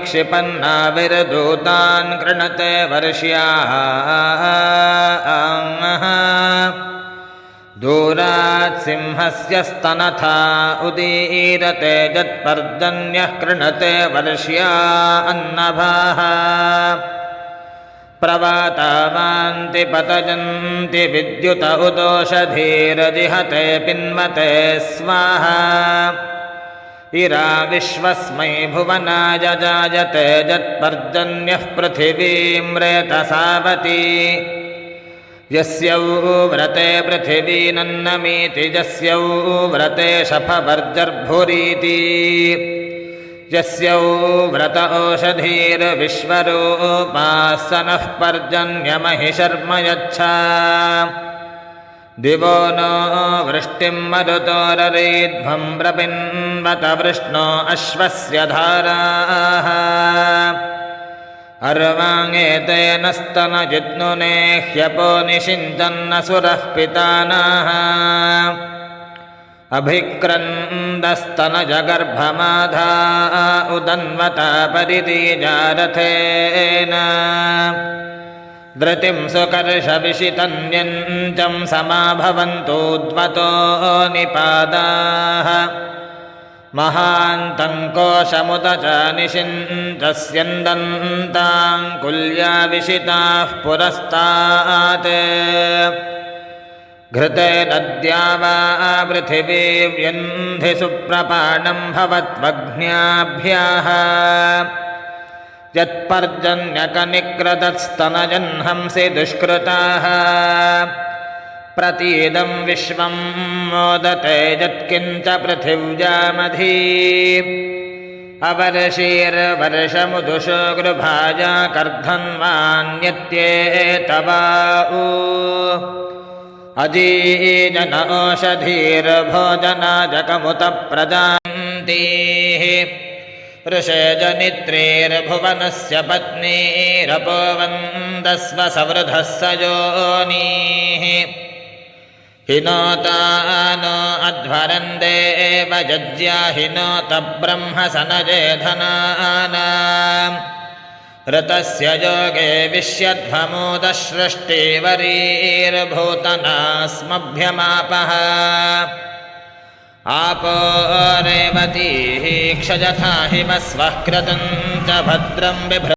क्षिपन्नाविर्दूतान् कृणते वर्ष्याः दूरात् सिंहस्य स्तनथा उदीरते यत्पर्जन्यः कृणते वर्ष्या अन्नभाः प्रवातावान्ति पतयन्ति विद्युत उदोषधीरजिहते पिन्वते स्वाहा इरा विश्वस्मै भुवनाय जायते यत्पर्जन्यः पृथिवीं रेतसावती यस्यौ व्रते पृथिवी नन्नमीति यस्यौ व्रते शफवर्जर्भुरीति यस्यौ व्रत ओषधीर्विश्वरूपाः स नः पर्जन्यमहि शर्म यच्छा दिवो नो वृष्टिं मरुतोररीध्वं प्रपिन्वत वृष्णो अश्वस्य धाराः अर्वाङ्गेतेन स्तनजित्नुने ह्यपो निषिञ्चन्नसुरः पितानाः अभिक्रन्दस्तनजगर्भमाधा उदन्वता परितीजारथेन धृतिं सुकर्षविषितन्यञ्चं समाभवन्तूद्वतो निपादाः महान्तं कोशमुदच निषिञ्चस्यन्दन्ताङ्कुल्या विषिताः पुरस्तात् घृते नद्या वा पृथिवी व्यन्धि सुप्रपाणं भवत्वग्न्याभ्याः यत्पर्जन्यकनिक्रतस्तनजन्हंसि दुष्कृताः प्रतीदं विश्वं मोदते यत्किञ्च पृथिव्यामधी अवर्षीर्वर्षमुदुषो गृभाजा कर्धन्वान्यत्येतवाऊ अजीजन ओषधीर्भोजनाजकमुत प्रजान्तीः ऋषे जनित्रीर्भुवनस्य पत्नीरपोवन्दस्व सवृधः स योनीः हिनोतानो अध्वरन्देव यज्ञा हिनोत ब्रह्म सनजेधनानाम् ऋतस्य योगे विश्यध्वमूतसृष्टिवरीर्भूतनास्मभ्यमापः आपो रेवतीः क्षयथा हिमस्वः कृतं च भद्रं बिभ्र